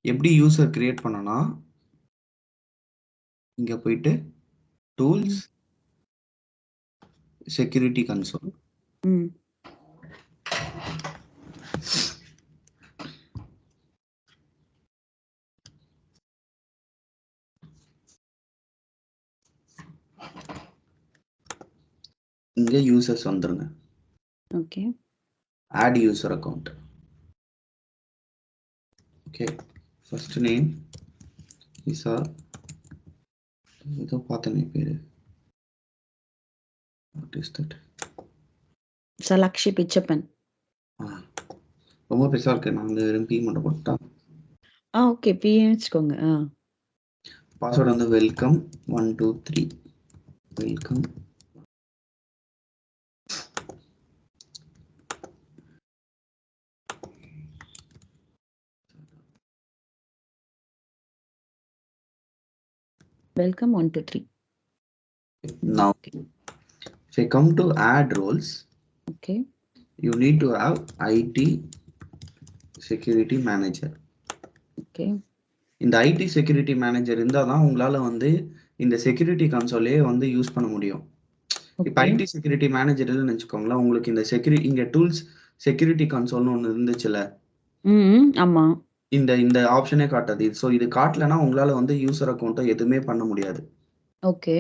எப்படி user create பண்ணனா இங்க போயிட்டு டூல்ஸ் செக்யூரிட்டி கன்சோல் இங்க யூசர்ஸ் வந்துருங்க. Okay. Add user account. Okay, first name விசா, ஏதோ பார்த்தனே பேரு. What is that? Salakshi Pichappan. ரொம்ப பெருசா இருக்கு. நான் வந்து வெறும் பி மட்டும் போட்டா. ஓகே, பி வச்சுக்கோங்க. பாஸ்வேர்ட் வந்து welcome 123 welcome. Welcome 123. Now, if I come to add roles, okay, you need to have IT Security Manager. Okay. இந்த IT Security Manager இருந்தால் தான் உங்களால் வந்து இந்த செக்யூரிட்டி கன்சோலே வந்து யூஸ் பண்ண முடியும். இப்போ IT Security Manager இல்லைன்னு வச்சுக்கோங்களேன், உங்களுக்கு இந்த இங்கே டூல்ஸ் செக்யூரிட்டி கன்சோல்னு ஒன்று இருந்துச்சுல்ல, ஆமா, இந்த ஆப்ஷனே காட்டாது. ஸோ இது காட்டலைன்னா உங்களால் வந்து யூசர் அக்கௌண்ட்டை எதுவுமே பண்ண முடியாது. Okay.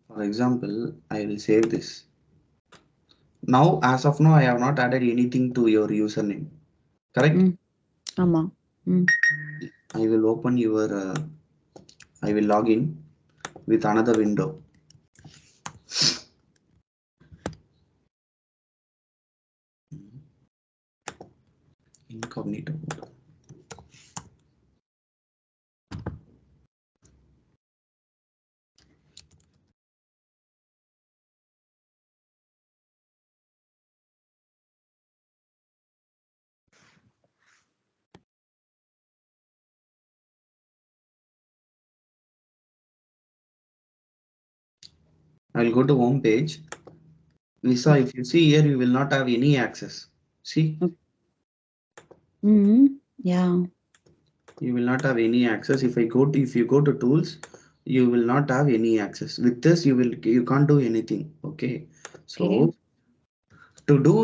For example, I will save this. Now, as of now, I have not added anything to your username. Correct? ஆமா. I will open your, I will log in with another window. Incognito mode. I'll go to home page. Lisa, if you see here, you will not have any access. See? Yeah. You will not have any access. If you go to tools, you will not have any access. With this, you can't do anything. Okay. So to do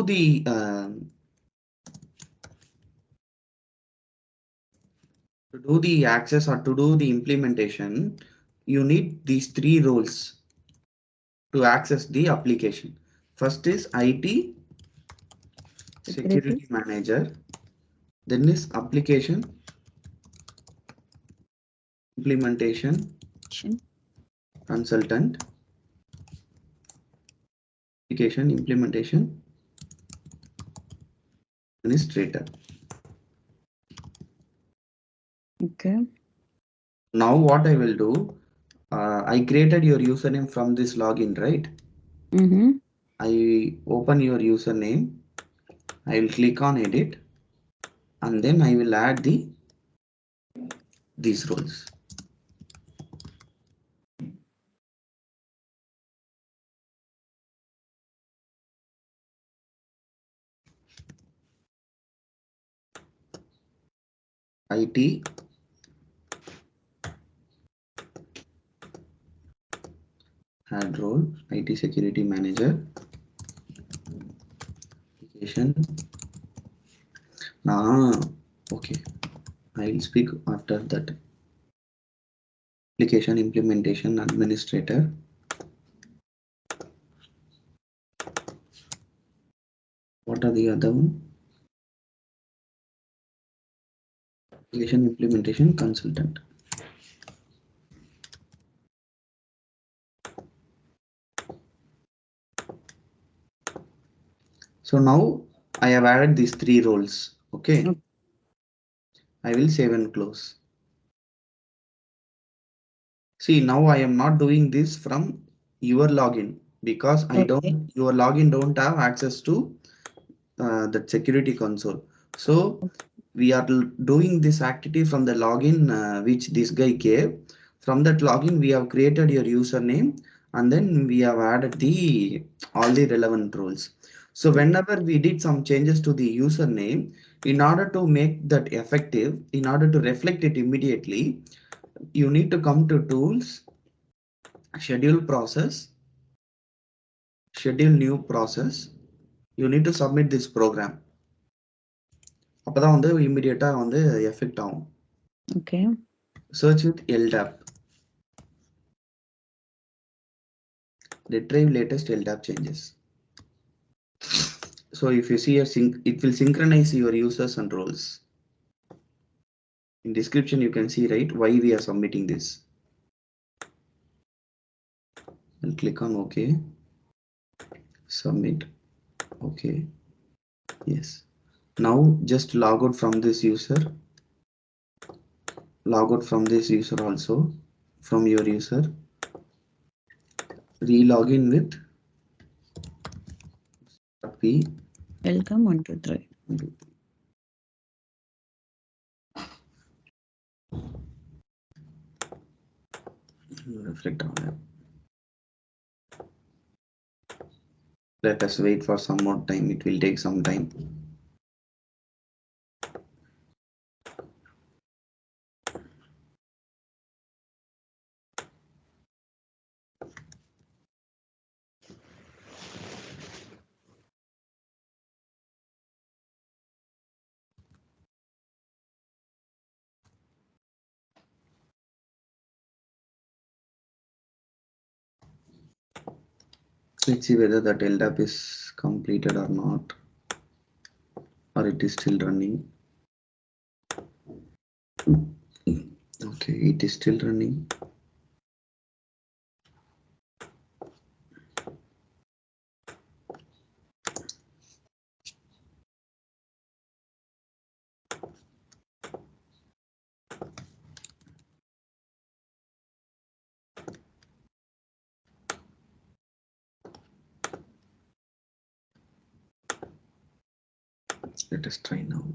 the access or to do the implementation, you need these three roles to access the application. First is IT Security Manager, then is application implementation consultant, application implementation administrator. Okay. Now what I will do, I created your username from this login, right? I open your username. I will click on edit, and then I will add these roles. IT add role, IT Security Manager, application. Okay, I will speak after that. Application implementation administrator. What are the other one? Application implementation consultant. So now I have added these three roles. Okay. I will save and close. See, now I am not doing this from your login because your login don't have access to the security console. So we are doing this activity from the login which this guy gave. From that login, we have created your username, and then we have added the all the relevant roles. So whenever we did some changes to the username, in order to make that effective, in order to reflect it immediately, you need to come to tools, schedule process, schedule new process. You need to submit this program. அப்பதான் வந்து immediate வந்து effect ஆகும். Okay. Search with LDAP. Retrieve latest LDAP changes. So if you see a it will synchronize your users and roles. In description you can see, right, why we are submitting this. And click on OK. Submit. Okay. Yes. Now just log out from this user. Log out from this user also. From your user. Re-login with P. Welcome 123. Reflect on that. Let us wait for some more time. It will take some time. Let's see whether that LDAP is completed or not, or it is still running. Okay, it is still running. Let us try now.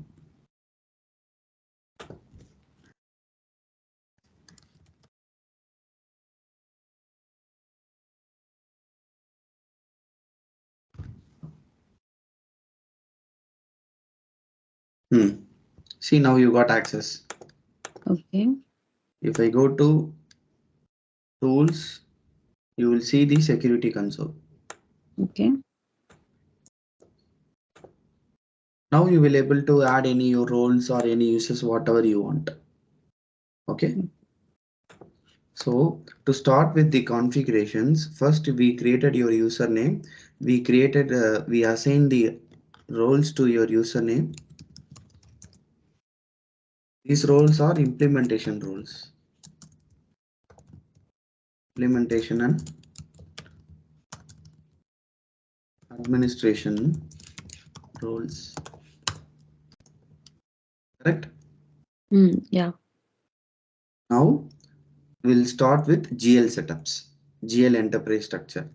See, now you got access. Okay. If I go to tools, you will see the security console. Okay. Now you will able to add any roles or any uses, whatever you want. Okay. So to start with the configurations, first we created your username. We assigned the roles to your username. These roles are implementation roles. Implementation and administration roles. Correct? Yeah. Now we'll start with GL setups, GL enterprise structure.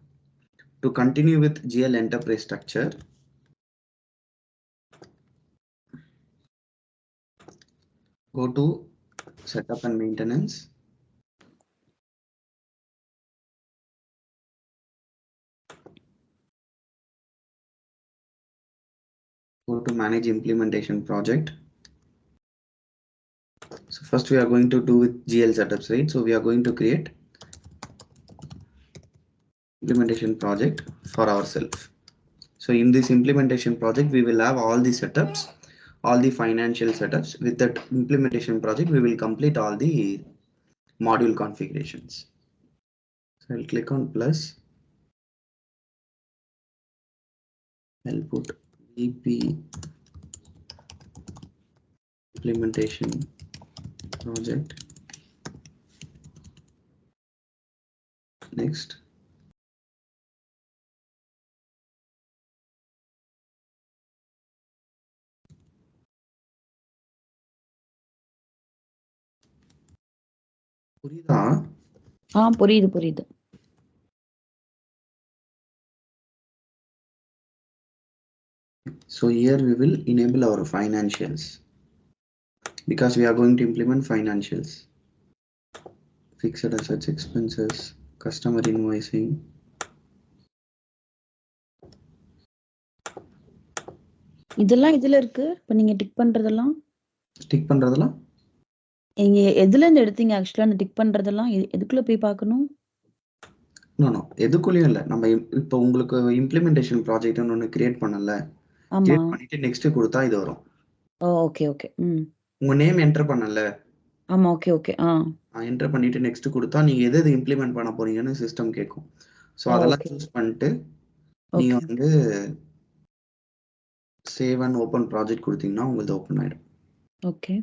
To continue with GL enterprise structure, go to setup and maintenance. Go to manage implementation project. So first we are going to do with GL setups, right? So we are going to create implementation project for ourselves. So in this implementation project, we will have all the setups, all the financial setups. With that implementation project, we will complete all the module configurations. So I'll click on plus. I'll put VP implementation project. Next. புரியுதா? புரியுது. So here we will enable our financials. because we are going to implement financials, fixed assets, expenses, customer invoicing. இதெல்லாம் இதுல இருக்கு. இப்ப நீங்க tick பண்றதெல்லாம் tick பண்றதெல்லாம் நீங்க எதுல இருந்து எடுத்தீங்க? ஆக்சுவலா அந்த டிக் பண்றதெல்லாம் எதுக்குள்ள போய் பார்க்கணும்? நோ எதுக்குள்ளயும் இல்லை. நம்ம இப்போ உங்களுக்கு இம்ப்ளிமெண்டேஷன் ப்ராஜெக்ட்னு ஒன்று கிரியேட் பண்ணல, ஆமா. கிரியேட் பண்ணிட்டு நெக்ஸ்ட் கொடுத்தா இது வரும். ஓ ஓகே ஓகே. உங்க நேம் என்டர் பண்ணல, ஆமா. Okay okay. என்டர் பண்ணிட்டு நெக்ஸ்ட் கொடுத்தா நீங்க எது எது இம்ப்ளிமெண்ட் பண்ண போறீங்கன்னு சிஸ்டம் கேட்கும். ஸோ அதெல்லாம் ஓகே. சூஸ் பண்ணிட்டு நீங்க ஓகே. வந்து சேவ் அண்ட் ஓப்பன் ப்ராஜெக்ட் கொடுத்தீங்கன்னா உங்களுக்கு ஓப்பன் ஆயிடும். ஓகே.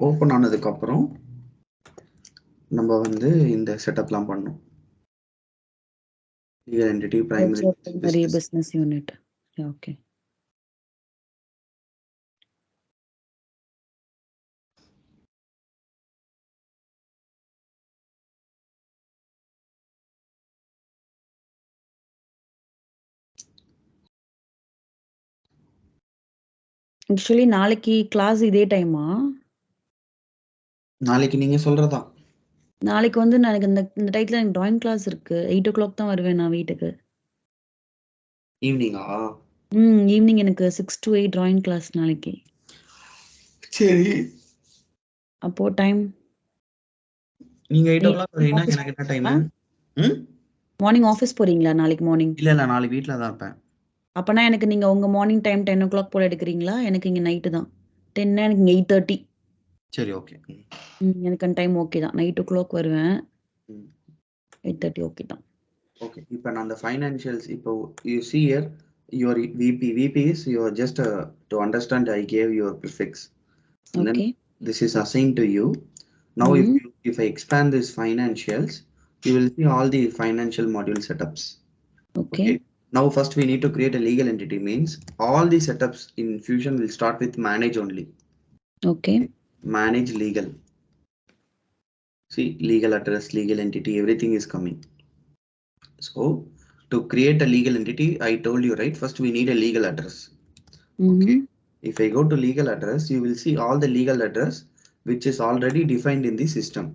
ஓப்பன் ஆனதுக்கு அப்புறம் நம்ம வந்து இந்த செட்டப்லாம் பண்ணோம். Legal entity, primary business unit. Okay. Actually நாளைக்கு கிளாஸ் இதே டைமா? நாளைக்கு நீங்க சொல்றதா? நாளைக்கு வந்து எனக்கு இந்த டைத்துல எனக்கு டிராயிங் கிளாஸ் இருக்கு. 8 o'clock தான் வருவேன் நான் வீட்டுக்கு. ஈவினிங்கா? ஈவினிங் எனக்கு 6 to 8 டிராயிங் கிளாஸ் நாளைக்கு. சரி. அப்போ டைம் நீங்க 8 o'clock வரீங்கன்னா எனக்கு என்ன டைம்? மார்னிங் ஆஃபீஸ் போறீங்களா நாளைக்கு மார்னிங்? இல்ல நாளைக்கு வீட்டில் தான் இருப்பேன். அப்பனா எனக்கு நீங்க உங்க மார்னிங் டைம் 10 o'clock போல எடுக்கிறீங்களா? எனக்கு இங்க நைட்டு தான். 10 எனக்கு இங்க 8:30. சரி, ஓகே. எனக்கு அந்த டைம் ஓகே தான். 9 o'clock வருவேன். 8:30 ஓகே தான். ஓகே. இப்போ நான் அந்த ஃபைனான்சியல்ஸ் இப்போ you see here your VP is your just to understand I gave your prefix and then okay. this is assigned to you. Now if I expand this financials, you will see all the financial module setups. Okay. Now first we need to create a legal entity, means all the setups in Fusion will start with manage only. Okay. Manage legal. See, legal address, legal entity, everything is coming. So to create a legal entity, I told you, right? First we need a legal address. Okay. If I go to legal address, you will see all the legal address which is already defined in the system.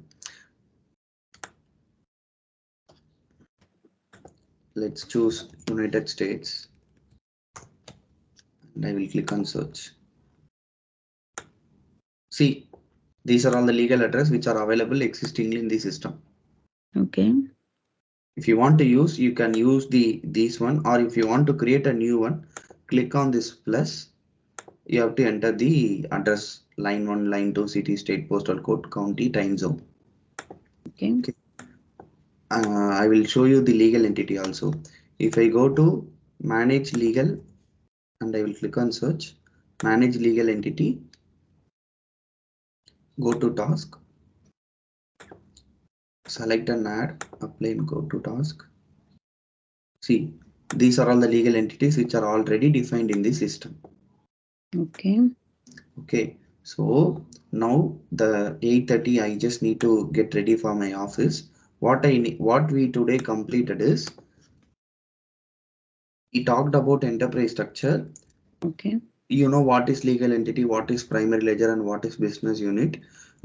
Let's choose United States and I will click on search. See, these are all the legal address which are available existing in the system. Okay. If you want to use, you can use this one, or if you want to create a new one, click on this plus. You have to enter the address, line 1, line 2, city, state, postal code, county, time zone. Okay. I will show you the legal entity also. If I go to manage legal and I will click on search, manage legal entity, go to task, select and add, apply and go to task. See, these are all the legal entities which are already defined in the system. Okay, so now the 8:30 I just need to get ready for my office. What we today completed is we talked about enterprise structure. Okay. You know what is legal entity, what is primary ledger, and what is business unit.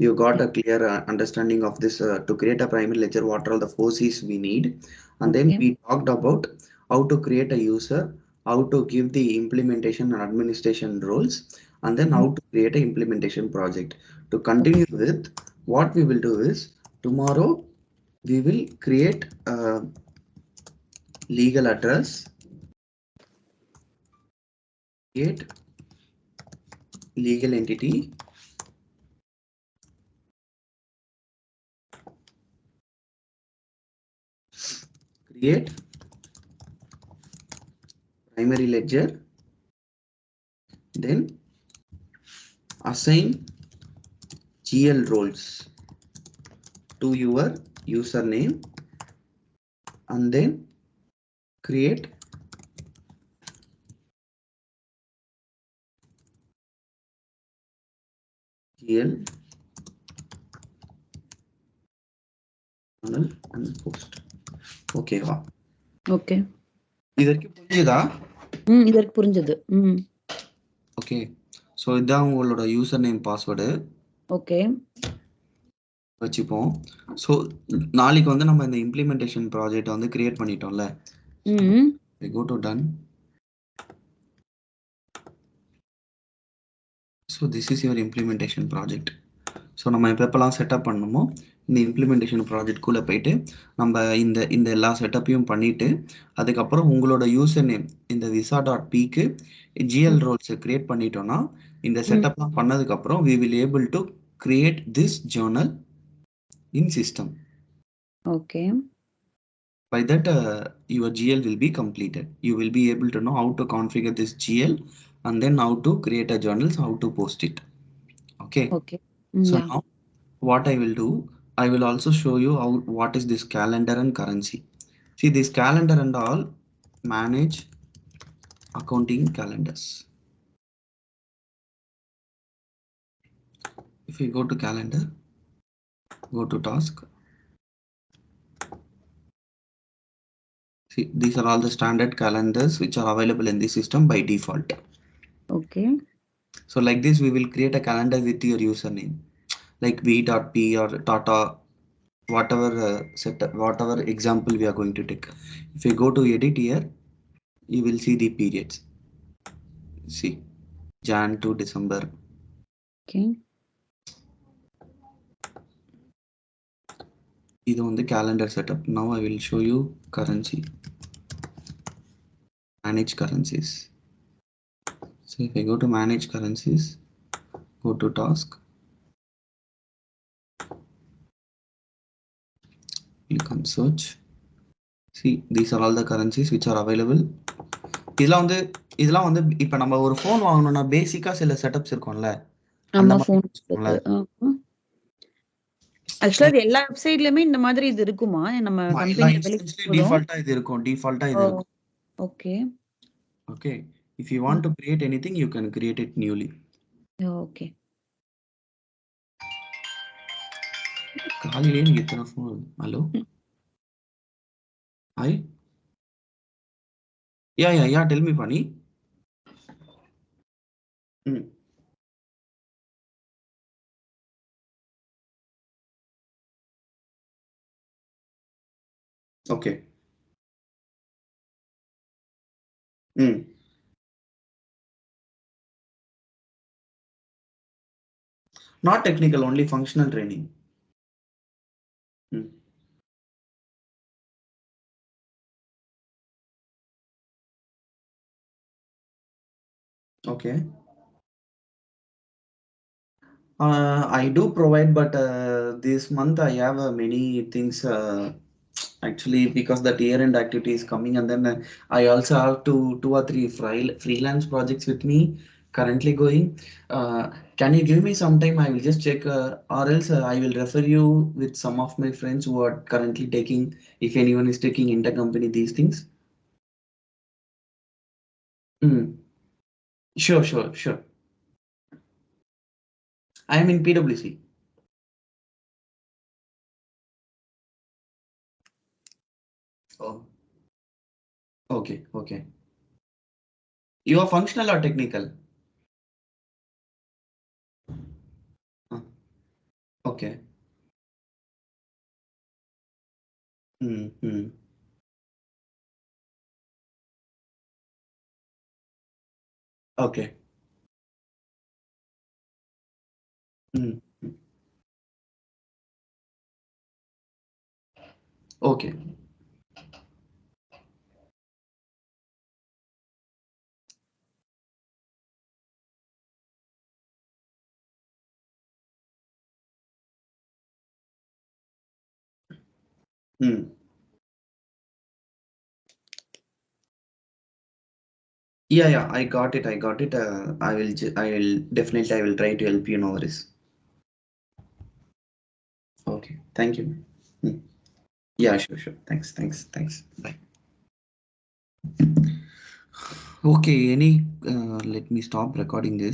You got a clear understanding of this. To create a primary ledger, what are all the 4Cs we need, and then we talked about how to create a user, how to give the implementation and administration roles, and then how to create an implementation project. To continue with, what we will do is tomorrow we will create a legal address, create legal entity, create primary ledger, then assign GL roles to your username, and then create GL and post. Okay, wow. Okay. இதற்கு புரிஞ்சுதா? இது வரைக்கும் புரிஞ்சது. Okay. So இதான் உங்களோட user name password okay. வச்சுப்போம். So நாளைக்கு வந்து நம்ம இந்த இம்ப்ளிமெண்டேஷன் ப்ராஜெக்ட் வந்து create பண்ணிட்டோம்ல. We go to done. So this is your implementation project. So நம்ம எப்பப்பெல்லாம் செட்டப் பண்ணணுமோ இந்த இம்ப்ளிமெண்டேஷன் ப்ராஜெக்ட்குள்ளே போயிட்டு நம்ம இந்த இந்த எல்லா செட்டப்பையும் பண்ணிவிட்டு அதுக்கப்புறம் உங்களோட யூசர் நேம் இந்த visa.pக்கு ஜிஎல் ரோல்ஸை க்ரியேட் பண்ணிட்டோன்னா இந்த செட்டப்லாம் பண்ணதுக்கப்புறம் we will able to create this journal in system. Okay. By that your GL will be completed. You will be able to know how to configure this GL and then how to create a journals, how to post it. Okay. Okay. So yeah. now what I will do, I will also show you how what is this calendar and currency. See this calendar and all manage accounting calendars. If you go to calendar, go to task. See these are all the standard calendars which are available in the system by default. Okay. So like this we will create a calendar with your username like v.p or tata whatever setup, whatever example we are going to take. If you go to edit here, you will see the periods. See Jan to December. Okay. இது வந்து calendar setup. Now I will show you currency. Manage currencies. So if I go to manage currencies, go to task, click on search. See these are all the currencies which are available. இதெல்லாம் வந்து இப்போ நம்ம ஒரு phone வாங்கணும்னா பேசிக்கா சில setups இருக்கும்ல அந்த ஆமா. மாதிரி ஃபோன் இருக்கும்ல. ஆக்சுவலா அது எல்லா வெப்சைட்லயுமே இந்த மாதிரி இது இருக்குமா? நம்ம எல்லா கம்பெனி இன்ஸ்டன்ஸ்லயும் போதும். டிஃபால்ட்டா இது இருக்கும். Okay. Okay. If you want to create anything, you can create it newly. Okay. காலையிலே நீங்க எத்தனை ஃபோன்? ஹலோ ஹாய் யா டெல் மீ பண்ணி. ம் ஓகே. ம் not technical, only functional training. ம் okay. I do provide, but this month I have many things actually because that year-end activity is coming, and then I also have two or three freelance projects with me currently going. Uh, can you give me some time? I will just check, or else I will refer you with some of my friends who are currently taking, if anyone is taking intercompany these things. Sure. I am in PwC. Oh, okay. You are functional or technical? Uh, okay. Hmm. Okay. Hmm. Okay. Hmm. Yeah. I got it. I will definitely. I will try to help you. No worries. Okay. Thank you. Hmm. Yeah. Sure. Thanks. Bye. Okay. Let me stop recording this.